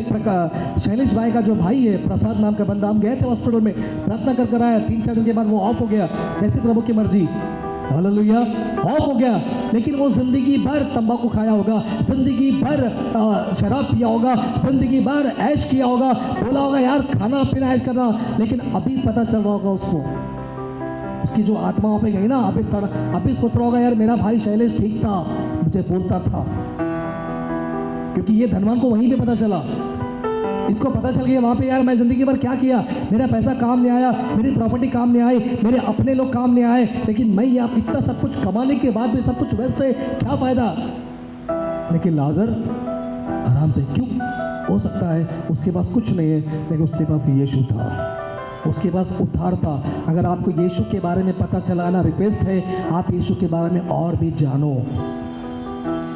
शैलेश भाई का जो भाई है प्रसाद नाम का बंदा, हम गए थे हॉस्पिटल में, प्रार्थना कर कर आया, 3-4 दिन के बाद वो ऑफ हो गया। कैसे? प्रभु की मर्जी, हालेलुया, ऑफ हो गया। लेकिन वो जिंदगी भर तंबाकू खाया होगा, जिंदगी भर शराब पिया होगा, जिंदगी भर ऐश किया होगा, बोला होगा यार खाना पीना ऐश करना, लेकिन अभी पता चल रहा होगा उसको, उसकी जो आत्मा वहाँ पे गई ना, अभी सोच रहा होगा यार मेरा भाई शैलेश ठीक था, मुझे बोलता था। क्योंकि ये धनवान को वहीं पे पता चला, इसको पता चल गया वहाँ पे, यार मैं ज़िंदगी भर क्या किया, मेरा पैसा काम नहीं आया, मेरी प्रॉपर्टी काम नहीं आई, मेरे अपने लोग काम नहीं आए, लेकिन मैं यहाँ इतना सब कुछ कमाने के बाद भी सब कुछ वेस्ट है, क्या फ़ायदा? लेकिन लाजर आराम से, क्यों? हो सकता है उसके पास कुछ नहीं है, लेकिन उसके पास यीशु था, उसके पास उद्धार था। अगर आपको यीशु के बारे में पता चला ना, रिक्वेस्ट है आप यीशु के बारे में और भी जानो,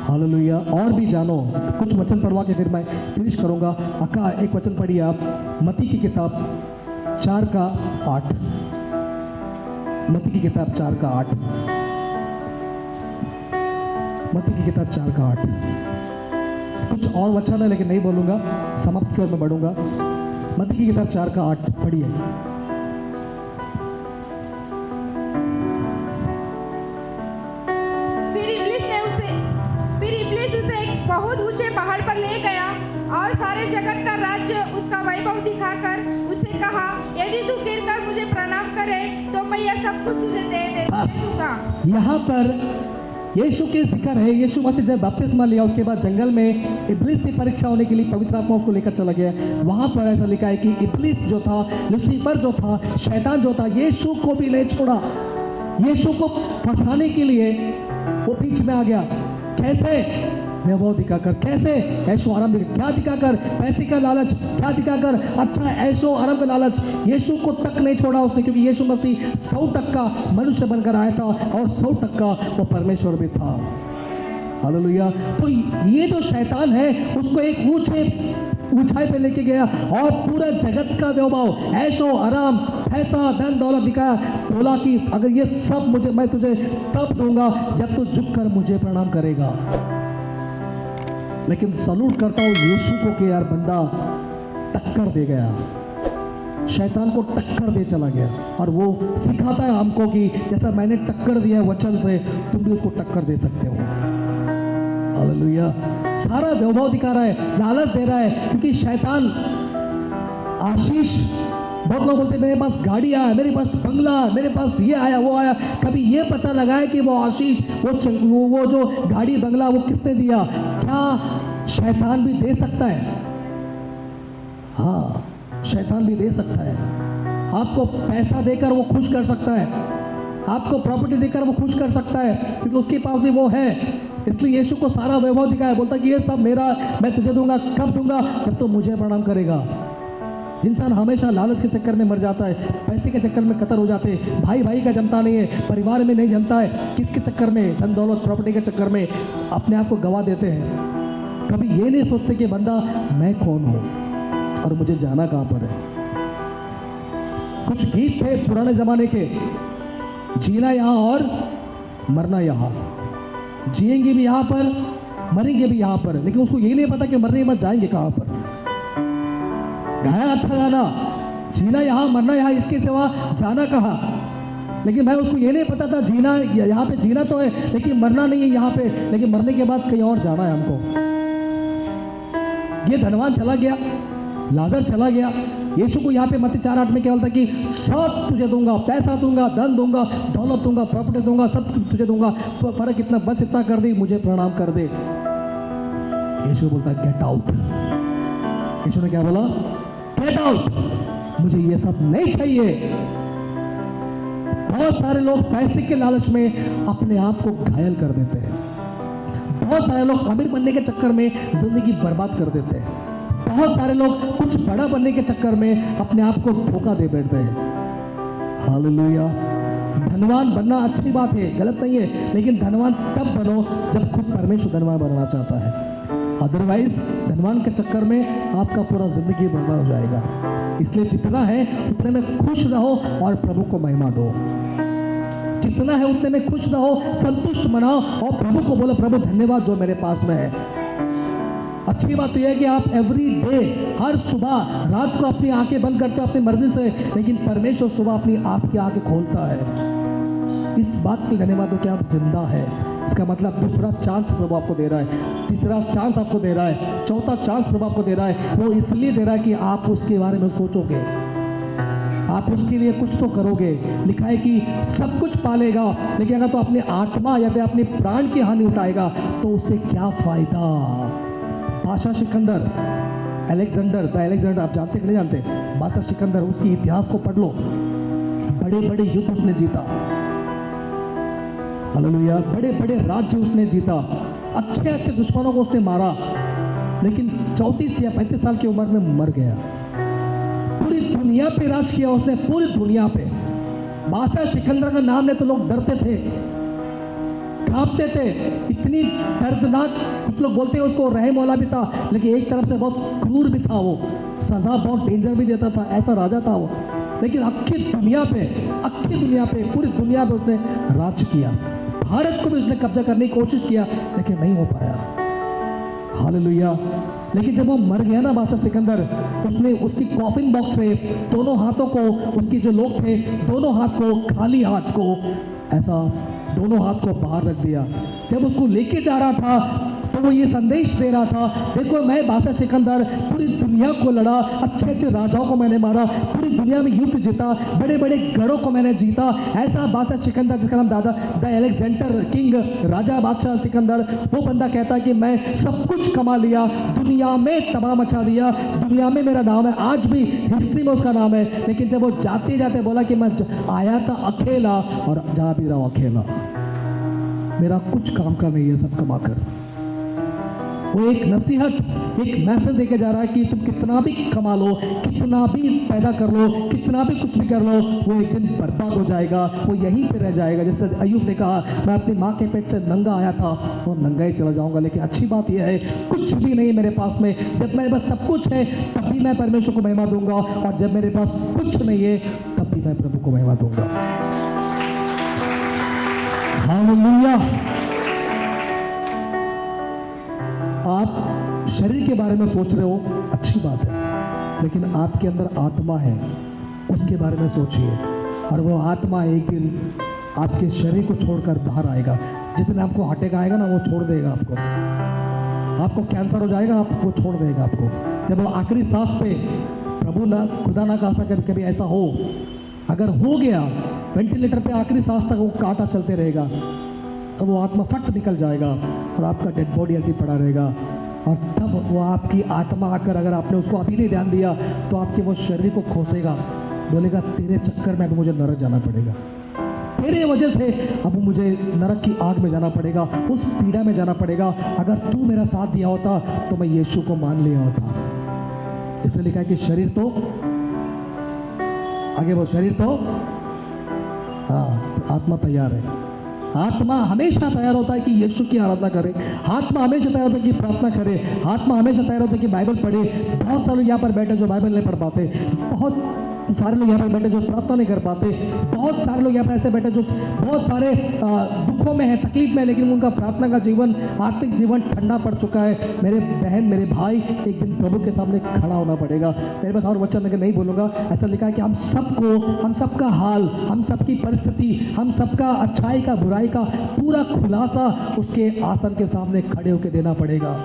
हालेलुया, और भी जानो। कुछ वचन पढ़वा के फिर मैं फिनिश करूंगा। अक्का एक वचन पढ़िए आप, मत्ती की किताब 4:8, मत्ती की किताब 4:8, मत्ती की किताब 4:8। कुछ और वचन है लेकिन नहीं बोलूंगा, समाप्त की ओर मैं बढ़ूंगा। मत्ती की किताब 4:8 पढ़िए। बहुत ऊंचे पहाड़ पर ले गया और सारे जगत का राज्य उसका वैभव दिखाकर उसे कहा, यदि तू गिरकर मुझे प्रणाम करे तो मैं यह सब कुछ तुझे दे दूंगा। यहाँ पर यीशु के जिक्र है। यीशु मसीह जब बपतिस्मा लिया, उसके बाद जंगल में इब्लीस से परीक्षा होने के लिए पवित्र आत्मा उसको लेकर चला गया। वहाँ पर ऐसा लिखा है कि इब्लीस जो था, लूसीफर जो था, शैतान जो था, यीशु को भी नहीं छोड़ा। यीशु को फंसाने के लिए वो बीच में आ गया। कैसे? वैभव दिखाकर, कैसे? ऐशो आराम दिखा, क्या दिखाकर? पैसे का लालच, क्या दिखाकर? अच्छा ऐशो आराम का लालच। यीशु को तक नहीं छोड़ा उसने, क्योंकि यीशु मसीह 100% मनुष्य बनकर आया था और 100% वो परमेश्वर भी था। हालेलुया। तो ये जो शैतान है उसको एक ऊंचाई पे लेके गया और पूरा जगत का वैभव, ऐशो आराम, पैसा, धन दौलत दिखाया। बोला कि अगर ये सब मैं तुझे तब दूंगा जब तू झुक कर मुझे प्रणाम करेगा। लेकिन सलूट करता हूं यीशु को कि यार बंदा टक्कर दे गया, शैतान को टक्कर दे चला गया। और वो सिखाता है हमको कि जैसा मैंने टक्कर दिया है वचन से, तुम भी उसको टक्कर दे सकते हो। हालेलुया। सारा वैभव दिखा रहा है, लालच दे रहा है, क्योंकि शैतान आशीष, बहुत लोग बोलते हैं मेरे पास गाड़ी आया, मेरे पास बंगला, मेरे पास ये आया वो आया। कभी ये पता लगाए कि वो आशीष, वो जो गाड़ी बंगला वो किसने दिया? क्या शैतान भी दे सकता है? हाँ, शैतान भी दे सकता है। आपको पैसा देकर वो खुश कर सकता है, आपको प्रॉपर्टी देकर वो खुश कर सकता है, क्योंकि उसके पास भी वो है। इसलिए यीशु को सारा वैभव दिखाया, बोलता कि ये सब मेरा, मैं तुझे दूंगा। कब दूंगा? जब तो मुझे प्रणाम करेगा। इंसान हमेशा लालच के चक्कर में मर जाता है, पैसे के चक्कर में कतर हो जाते हैं, भाई भाई का जमता नहीं है, परिवार में नहीं जमता है। किसके चक्कर में? धन दौलत प्रॉपर्टी के चक्कर में अपने आप को गवा देते हैं। कभी ये नहीं सोचते कि बंदा मैं कौन हूँ और मुझे जाना कहाँ पर है। कुछ गीत थे पुराने जमाने के, जीना यहाँ और मरना यहाँ, जिएंगे भी यहाँ पर, मरेंगे भी यहाँ पर। लेकिन उसको ये नहीं पता कि मरने के बाद जाएंगे कहाँ पर। गाया अच्छा गाना, जीना यहाँ मरना यहाँ, इसके सिवा जाना कहाँ। लेकिन मैं उसको ये नहीं पता था जीना यहाँ पे, जीना तो है लेकिन मरना नहीं है यहाँ पे, लेकिन मरने के बाद कहीं और जाना है हमको। ये धनवान चला गया, लाजर चला गया। यीशु को यहाँ पे मत्ती 4:8 में केवल था कि सब तुझे दूंगा, पैसा दूंगा, धन दूंगा, दौलत दूंगा, प्रॉपर्टी दूंगा, सब तुझे दूंगा। फर्क इतना, बस इतना कर दे, मुझे प्रणाम कर दे। यीशु बोलता गेट आउट। यीशु ने क्या बोला? गेट आउट, मुझे ये सब नहीं चाहिए। बहुत सारे लोग पैसे के लालच में अपने आप को घायल कर देते हैं। बहुत सारे लोग अमीर बनने के चक्कर में जिंदगी बर्बाद कर देते हैं। बहुत सारे लोग कुछ बड़ा बनने के चक्कर में अपने आप को धोखा दे बैठते हैं। हालेलुया। धनवान बनना अच्छी बात है, गलत नहीं है, लेकिन धनवान तब बनो जब खुद परमेश्वर धनवान बनना चाहता है। अदरवाइज धनवान के चक्कर में आपका पूरा जिंदगी बर्बाद हो जाएगा। इसलिए जितना है उतने में खुश रहो और प्रभु को महिमा दो। जितना है उतने में खुश रहो, संतुष्ट मनाओ और प्रभु को बोलो प्रभु धन्यवाद जो मेरे पास में है। अच्छी बात यह है कि आप एवरी डे, हर सुबह रात को अपनी आंखें बंद करते हो अपनी मर्जी से, लेकिन परमेश्वर सुबह अपनी आपकी आंखें खोलता है। इस बात के धन्यवाद हो कि आप जिंदा है। इसका मतलब दूसरा चांस प्रभु आपको दे रहा है, तीसरा चांस आपको दे रहा है, चौथा चांस प्रभु आपको दे रहा है। वो इसलिए दे रहा है कि आप उसके बारे में सोचोगे, आप उसके लिए कुछ तो करोगे। लिखा है कि सब कुछ पालेगा, लेकिन अगर तो अपनी आत्मा या फिर अपने प्राण की हानि उठाएगा तो उससे क्या फायदा। बादशाह सिकंदर, अलेक्जेंडर, आप जानते कि नहीं जानते? बादशाह सिकंदर, उसकी इतिहास को पढ़ लो, बड़े बड़े युद्ध उसने जीता। हालेलुया। बड़े बड़े राज्य उसने जीता, अच्छे अच्छे दुश्मनों को उसने मारा, लेकिन 34 या 35 साल की उम्र में मर गया। पूरी दुनिया पे राज किया उसने, पूरी दुनिया पे। बादशाह सिकंदर का नाम ले तो लोग डरते थे, कांपते थे। इतनी दर्दनाक, कुछ लोग बोलते हैं उसको रहम वाला भी था, लेकिन एक तरफ से बहुत क्रूर भी था। वो सजा बहुत डेंजर भी देता था, ऐसा राजा था वो। लेकिन पूरी दुनिया पे पूरी दुनिया पे उसने राज किया। भारत को भी उसने कब्जा करने की कोशिश किया, लेकिन नहीं हो पाया। हालेलुया। लेकिन जब वो मर गया ना बादशाह सिकंदर, उसने उसकी कॉफिन बॉक्स से दोनों हाथों को, उसके जो लोग थे दोनों हाथ को, खाली हाथ को, ऐसा दोनों हाथ को बाहर रख दिया। जब उसको लेके जा रहा था तो वो ये संदेश दे रहा था, देखो मैं बादशाह सिकंदर पूरी दुनिया को लड़ा, अच्छे अच्छे राजाओं को मैंने मारा, पूरी दुनिया में युद्ध जीता, बड़े बड़े गढ़ों को मैंने जीता। ऐसा बादशाह सिकंदर, जिसका नाम द अलेक्जेंडर किंग, राजा बादशाह सिकंदर, वो बंदा कहता है कि मैं सब कुछ कमा लिया, दुनिया में तबाह मचा दिया, दुनिया में मेरा नाम है, आज भी हिस्ट्री में उसका नाम है। लेकिन जब वो जाते जाते बोला कि मैं आया था अकेला और जा भी रहा हूँ अकेला, मेरा कुछ काम का नहीं है सब कमा कर। वो एक नसीहत, एक मैसेज देके जा रहा है कि तुम कितना भी कमा लो, कितना भी पैदा कर लो, कितना भी कुछ भी कर लो, वो एक दिन बर्बाद हो जाएगा, वो यहीं पे रह जाएगा। जैसे अय्यूब ने कहा, मैं अपनी माँ के पेट से नंगा आया था और नंगा ही चला जाऊंगा, लेकिन अच्छी बात यह है कुछ भी नहीं मेरे पास में, जब मेरे पास सब कुछ है तब भी मैं परमेश्वर को महिमा दूंगा, और जब मेरे पास कुछ नहीं है तब भी मैं प्रभु को महिमा दूंगा। हालेलुया। आप शरीर के बारे में सोच रहे हो, अच्छी बात है, लेकिन आपके अंदर आत्मा है, उसके बारे में सोचिए। और वो आत्मा एक दिन आपके शरीर को छोड़कर बाहर आएगा। जिस दिन आपको हार्ट अटैक आएगा ना, वो छोड़ देगा आपको कैंसर हो जाएगा, आपको छोड़ देगा आपको। जब वो आखिरी सांस पे, प्रभु ना, खुदा ना खास्ता कभी कभी ऐसा हो, अगर हो गया वेंटिलेटर पे आखिरी सांस तक वो कांटा चलते रहेगा, तब वो आत्मा फट निकल जाएगा और आपका डेड बॉडी ऐसी पड़ा रहेगा। और तब वो आपकी आत्मा आकर, अगर आपने उसको अभी नहीं ध्यान दिया, तो आपके वो शरीर को खोसेगा, बोलेगा तेरे चक्कर में अब मुझे नरक जाना पड़ेगा, तेरे वजह से अब मुझे नरक की आग में जाना पड़ेगा, उस पीड़ा में जाना पड़ेगा। अगर तू मेरा साथ दिया होता तो मैं यीशु को मान लिया होता। इसलिए लिखा है कि शरीर तो आगे, वो शरीर तो, हाँ, आत्मा तैयार है। आत्मा हमेशा तैयार होता है कि यीशु की आराधना करे, आत्मा हमेशा तैयार होता है कि प्रार्थना करे, आत्मा हमेशा तैयार होता है कि बाइबल पढ़े। बहुत सारे लोग यहाँ पर बैठे जो बाइबल नहीं पढ़ पाते, बहुत सारे लोग यहाँ पर बैठे जो प्रार्थना नहीं कर पाते, बहुत सारे लोग यहाँ पर ऐसे बैठे जो बहुत सारे दुखों में है, तकलीफ में है, लेकिन उनका प्रार्थना का जीवन, आत्मिक जीवन ठंडा पड़ चुका है। मेरे बहन, मेरे भाई, एक दिन प्रभु के सामने खड़ा होना पड़ेगा। मेरे पास और वचन लेकर नहीं बोलूँगा। ऐसा लिखा है कि हम सबको, हम सबका हाल, हम सबकी परिस्थिति, हम सबका अच्छाई का बुराई का पूरा खुलासा उसके आसन के सामने खड़े होकर देना पड़ेगा।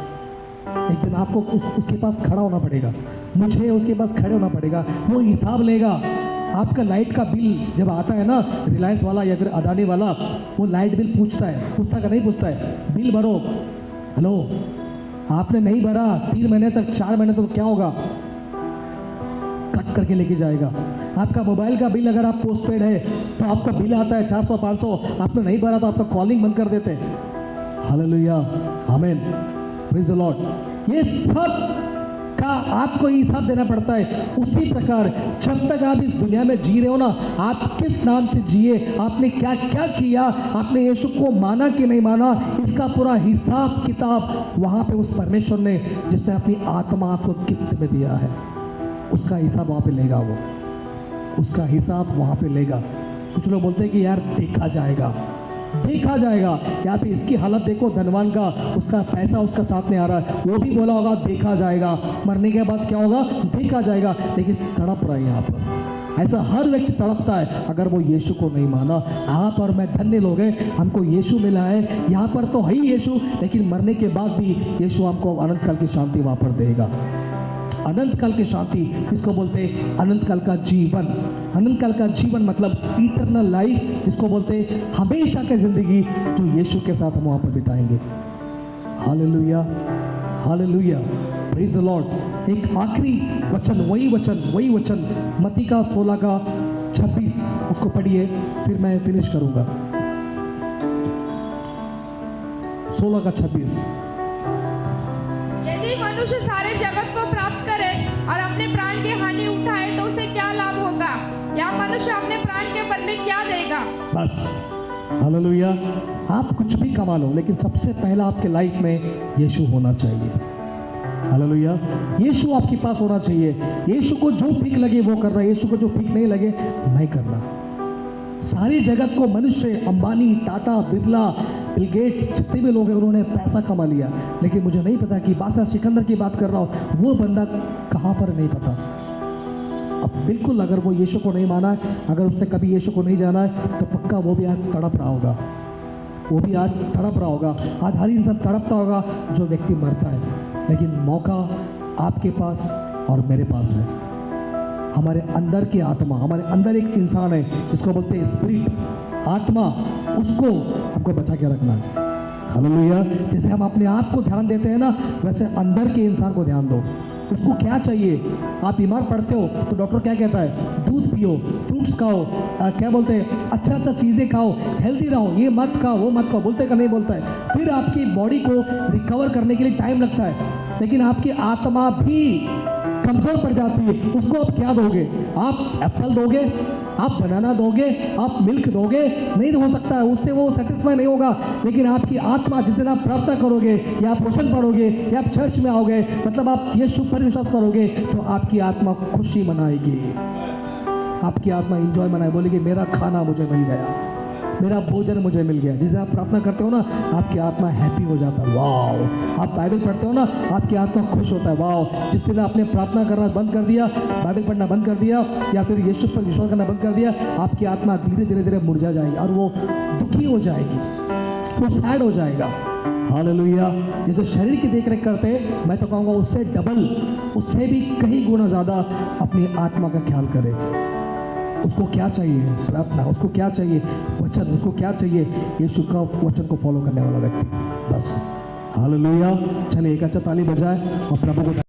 एक दिन आपको उसके पास खड़ा होना पड़ेगा, मुझे उसके पास खड़े होना पड़ेगा। वो हिसाब लेगा। आपका लाइट का बिल जब आता है ना, रिलायंस वाला या फिर अडानी वाला, वो लाइट बिल पूछता है नहीं पूछता है, बिल भरो। हेलो, आपने नहीं भरा 3 महीने तक, 4 महीने तक, तो क्या होगा? कट करके लेके जाएगा। आपका मोबाइल का बिल, अगर आप पोस्टपेड है तो आपका बिल आता है 400-500, आपने नहीं भरा तो आपका कॉलिंग बंद कर देते हैं। हालेलुया, आमीन, प्रेज द लॉर्ड। ये सब का आपको हिसाब देना पड़ता है। उसी प्रकार जब तक आप इस दुनिया में जी रहे हो ना, आप किस नाम से जिए, आपने क्या क्या किया, आपने यीशु को माना कि नहीं माना, इसका पूरा हिसाब किताब वहाँ पे उस परमेश्वर ने, जिसने अपनी आत्मा आपको गिफ्ट में दिया है, उसका हिसाब वहाँ पे लेगा। वो उसका हिसाब वहाँ पे लेगा। कुछ लोग बोलते हैं कि यार देखा जाएगा। यहाँ पे इसकी हालत देखो, धनवान का, उसका पैसा उसका साथ नहीं आ रहा है, वो भी बोला होगा देखा जाएगा, मरने के बाद क्या होगा देखा जाएगा, लेकिन तड़प रहा है यहाँ पर। ऐसा हर व्यक्ति तड़पता है अगर वो यीशु को नहीं माना। आप और मैं धन्य लोग हैं, हमको यीशु मिला है। यहाँ पर तो है ही यीशु, लेकिन मरने के बाद भी यीशु हमको अनंत काल की शांति वहाँ पर देगा। अनंत काल की शांति, जिसको बोलते हैं अनंत काल का जीवन। अनंत काल का जीवन मतलब इटरनल लाइफ, जिसको बोलते हैं हमेशा की जिंदगी, जो यीशु के साथ हम वहाँ पर बिताएंगे। Hallelujah, hallelujah, praise the Lord. एक आखिरी वचन, वही वचन मत्ती का 16:26, उसको पढ़िए, फिर मैं फिनिश करूंगा। 16:26। यदि मनुष्य सारे जगत को प्राप्त करे और अपने प्राण की हानि उठाए तो उसे क्या लाभ होगा, या मनुष्य अपने प्राण के बदले क्या देगा? बस, हालेलुया। आप कुछ भी कमा लो, लेकिन सबसे पहला आपके लाइफ में यीशु होना चाहिए। हालेलुया, यीशु आपके पास होना चाहिए। यीशु को जो ठीक लगे वो करना, यीशु को जो ठीक नहीं लगे नहीं करना। सारी जगत को मनुष्य, अंबानी, टाटा, बिरला, बिल गेट्स, जितने भी लोग हैं, उन्होंने पैसा कमा लिया, लेकिन मुझे नहीं पता कि बादशाह सिकंदर की बात कर रहा हूँ, वो बंदा कहाँ पर नहीं पता। अब बिल्कुल अगर वो यीशु को नहीं माना है, अगर उसने कभी यीशु को नहीं जाना है, तो पक्का वो भी आज तड़प रहा होगा, वो भी आज तड़प रहा होगा। आज हर इंसान तड़पता होगा जो व्यक्ति मरता है, लेकिन मौका आपके पास और मेरे पास है। हमारे अंदर की आत्मा, हमारे अंदर एक इंसान है जिसको बोलते हैं स्पिरिट, आत्मा, उसको हमको बचा के रखना है। हालेलुया। जैसे हम अपने आप को ध्यान देते हैं ना, वैसे अंदर के इंसान को ध्यान दो। उसको क्या चाहिए? आप बीमार पड़ते हो तो डॉक्टर क्या कहता है? दूध पियो, फ्रूट्स खाओ, क्या बोलते हैं, अच्छा चीज़ें खाओ, हेल्दी रहो, ये मत खाओ वो मत खाओ, बोलते का नहीं बोलता है। फिर आपकी बॉडी को रिकवर करने के लिए टाइम लगता है, लेकिन आपकी आत्मा भी कमज़ोर पड़ जाती है। उसको आप क्या दोगे? आप एप्पल दोगे, आप बनाना दोगे, आप मिल्क दोगे? नहीं हो सकता है, उससे वो सेटिस्फाई नहीं होगा। लेकिन आपकी आत्मा जिस दिन आप प्रार्थना करोगे या आप वचन पढ़ोगे या आप चर्च में आओगे, मतलब आप यीशु पर विश्वास करोगे, तो आपकी आत्मा खुशी मनाएगी, आपकी आत्मा एंजॉय मनाए, बोलेगी मेरा खाना मुझे मिल गया, मेरा भोजन मुझे मिल गया। जिस दिन आप प्रार्थना करते हो ना, आपकी आत्मा हैप्पी हो जाता है, वाह। आप बाइबल पढ़ते हो ना, आपकी आत्मा खुश होता है, वाह। जिस दिन आपने प्रार्थना करना बंद कर दिया, बाइबल पढ़ना बंद कर दिया या फिर यीशु पर विश्वास करना बंद कर दिया, आपकी आत्मा धीरे धीरे मुरझा जाएगी और वो दुखी हो जाएगी, वो सैड हो जाएगा। हालेलुया। जैसे शरीर की देख रेख करते, मैं तो कहूँगा उससे डबल, उससे भी कई गुना ज़्यादा अपनी आत्मा का ख्याल करें। उसको क्या चाहिए? प्रार्थना। उसको क्या चाहिए? वचन। उसको क्या चाहिए? यीशु का वचन को फॉलो करने वाला व्यक्ति, बस। हालेलुया। चलिए एक अच्छा ताली बजाए और प्रभु को